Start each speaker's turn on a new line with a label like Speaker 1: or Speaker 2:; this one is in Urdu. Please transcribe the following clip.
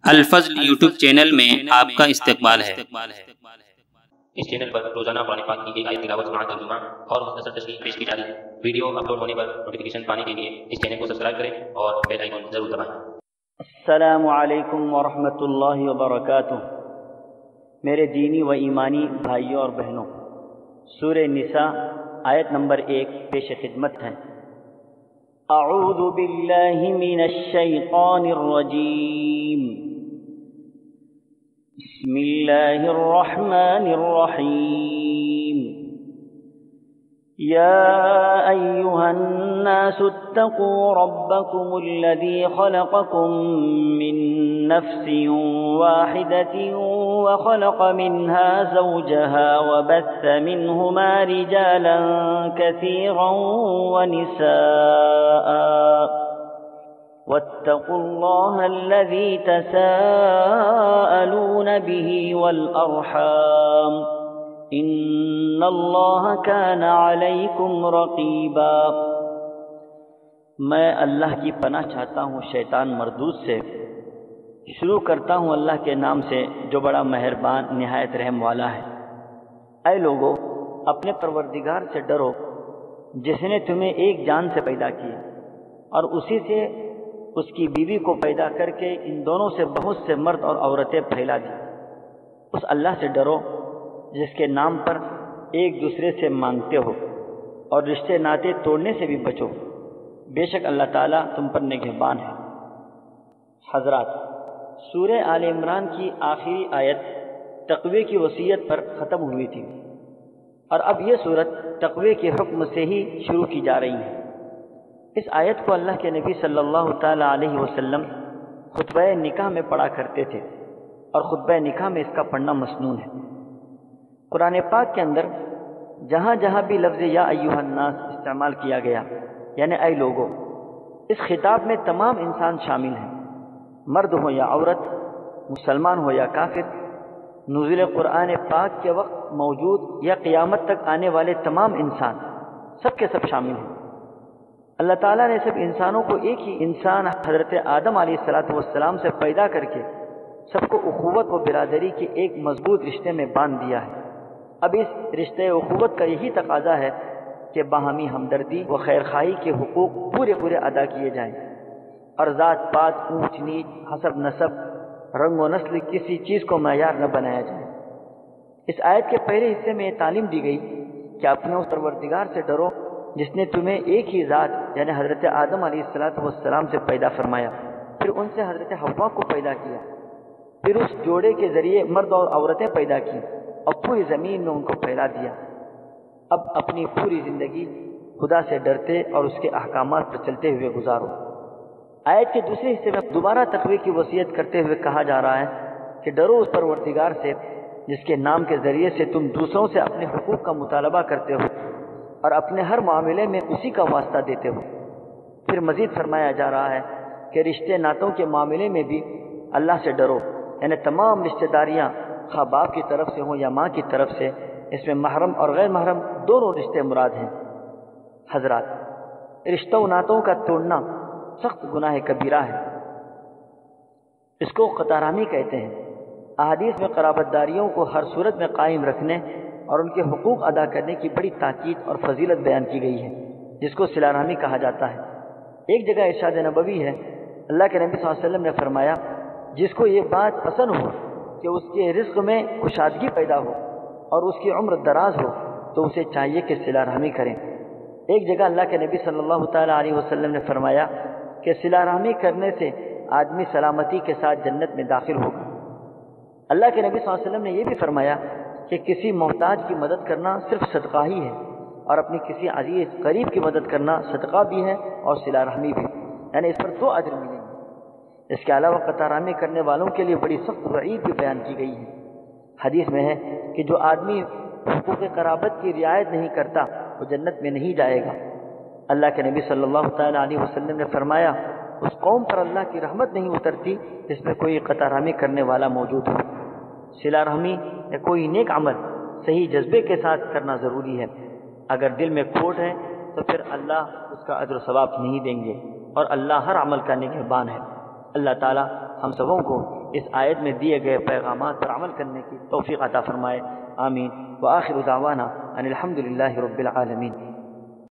Speaker 1: الفضل یوٹیوب چینل میں آپ کا استقبال ہے۔
Speaker 2: اس چینل پر روزانہ قرآن پاک کی ایک آیت تلاوت، سماعت ترجمہ اور مختصر تشریح پیش کی جا رہی ہے۔ ویڈیو اپلوڈ ہونے پر نوٹیفیکیشن پانے کے لیے اس چینل کو سبسکرائب کریں اور بیل آئیکن ضرور دبائیں۔
Speaker 3: السلام علیکم ورحمۃ اللہ وبرکاتہ۔ میرے دینی و ایمانی بھائیوں اور بہنوں، سورہ نساء آیت نمبر 1 پیش خدمت ہے۔ اعوذ باللہ من الشیطان الرجیم، بسم اللہ الرحمن الرحیم۔ یا ایہا الناس اتقوا ربکم الذی خلقکم من نفس واحدۃ وخلق منها زوجها وبث منهما رجالا كثيرا ونساء واتقوا الله الذي تساءلون به والأرحام إن الله كان عليكم رقيبا۔ میں اللہ کی پناہ چاہتا ہوں شیطان مردود سے۔ شروع کرتا ہوں اللہ کے نام سے جو بڑا مہربان نہایت رحم والا ہے۔ اے لوگو، اپنے پروردگار سے ڈرو جس نے تمہیں ایک جان سے پیدا کیا اور اسی سے اس کی بیوی کو پیدا کر کے ان دونوں سے بہت سے مرد اور عورتیں پھیلا دی۔ اس اللہ سے ڈرو جس کے نام پر ایک دوسرے سے مانگتے ہو اور رشتے ناطے توڑنے سے بھی بچو، بے شک اللہ تعالیٰ تم پر نگہبان ہے۔ حضرات، سورہ آل عمران کی آخری آیت تقوی کی وصیت پر ختم ہوئی تھی، اور اب یہ صورت تقوی کے حکم سے ہی شروع کی جا رہی ہے۔ اس آیت کو اللہ کے نبی صلی اللہ تعالی علیہ وسلم خطبہ نکاح میں پڑھا کرتے تھے، اور خطبہ نکاح میں اس کا پڑھنا مسنون ہے۔ قرآن پاک کے اندر جہاں جہاں بھی لفظ یا ایھا الناس استعمال کیا گیا، یعنی اے لوگو، اس خطاب میں تمام انسان شامل ہیں، مرد ہو یا عورت، مسلمان ہو یا کافر، نزول قرآن پاک کے وقت موجود یا قیامت تک آنے والے تمام انسان، سب کے سب شامل ہیں۔ اللہ تعالیٰ نے سب انسانوں کو ایک ہی انسان حضرت آدم علیہ السلام سے پیدا کر کے سب کو اخوت و برادری کے ایک مضبوط رشتے میں باندھ دیا ہے۔ اب اس رشتے اخوت کا یہی تقاضا ہے کہ باہمی ہمدردی و خیرخواہی کے حقوق پورے ادا کیے جائیں، اور ذات پات، اونچ نیچ، حسب نسب، رنگ و نسل کسی چیز کو معیار نہ بنایا جائے۔ اس آیت کے پہلے حصے میں یہ تعلیم دی گئی کہ اپنے اس پروردگار سے ڈرو جس نے تمہیں ایک ہی ذات یعنی حضرت آدم علیہ السلام سے پیدا فرمایا، پھر ان سے حضرت حوا کو پیدا کیا، پھر اس جوڑے کے ذریعے مرد اور عورتیں پیدا کی اور پوری زمین میں ان کو پھیلا دیا۔ اب اپنی پوری زندگی خدا سے ڈرتے اور اس کے احکامات پر چلتے ہوئے گزارو۔ آیت کے دوسرے حصے میں دوبارہ تقوی کی وصیت کرتے ہوئے کہا جا رہا ہے کہ ڈرو اس پروردگار سے جس کے نام کے ذریعے سے تم دوسروں سے اپنے حقوق کا مطالبہ کرتے ہو اور اپنے ہر معاملے میں اسی کا واسطہ دیتے ہو۔ پھر مزید فرمایا جا رہا ہے کہ رشتے ناتوں کے معاملے میں بھی اللہ سے ڈرو، یعنی تمام رشتہ داریاں خواہ باپ کی طرف سے ہوں یا ماں کی طرف سے، اس میں محرم اور غیر محرم دونوں رشتے مراد ہیں۔ حضرات، رشتہ و ناتوں کا توڑنا سخت گناہ کبیرہ ہے، اس کو قطع رحمی کہتے ہیں۔ احادیث میں قرابت داریوں کو ہر صورت میں قائم رکھنے اور ان کے حقوق ادا کرنے کی بڑی تاکید اور فضیلت بیان کی گئی ہے، جس کو صلہ رحمی کہا جاتا ہے۔ ایک جگہ ارشاد نبوی ہے، اللہ کے نبی صلی اللہ علیہ وسلم نے فرمایا، جس کو یہ بات پسند ہو کہ اس کے رزق میں کشادگی پیدا ہو اور اس کی عمر دراز ہو تو اسے چاہیے کہ صلہ رحمی کریں۔ ایک جگہ اللہ کے نبی صلی اللہ تعالی علیہ وسلم نے فرمایا کہ صلہ رحمی کرنے سے آدمی سلامتی کے ساتھ جنت میں داخل ہوگا۔ اللہ کے نبی صلی اللہ علیہ وسلم نے یہ بھی فرمایا کہ کسی محتاج کی مدد کرنا صرف صدقہ ہی ہے، اور اپنی کسی عزیز قریب کی مدد کرنا صدقہ بھی ہے اور صلہ رحمی بھی، یعنی اس پر 2 اجر ملیں گے۔ اس کے علاوہ قطع رحمی کرنے والوں کے لیے بڑی سخت وعید بھی بیان کی گئی ہے۔ حدیث میں ہے کہ جو آدمی حقوق قرابت کی رعایت نہیں کرتا وہ جنت میں نہیں جائے گا۔ اللہ کے نبی صلی اللہ تعالی علیہ وسلم نے فرمایا، اس قوم پر اللہ کی رحمت نہیں اترتی جس میں کوئی قطع رحمی کرنے والا موجود ہو۔ صلہ رحمی یا کوئی نیک عمل صحیح جذبے کے ساتھ کرنا ضروری ہے۔ اگر دل میں کھوٹ ہے تو پھر اللہ اس کا اجر و ثواب نہیں دیں گے، اور اللہ ہر عمل کا نگہبان ہے۔ اللہ تعالیٰ ہم سبوں کو اس آیت میں دیے گئے پیغامات پر عمل کرنے کی توفیق عطا فرمائے، آمین۔ وآخر دعوانا ان الحمد للہ رب العالمین۔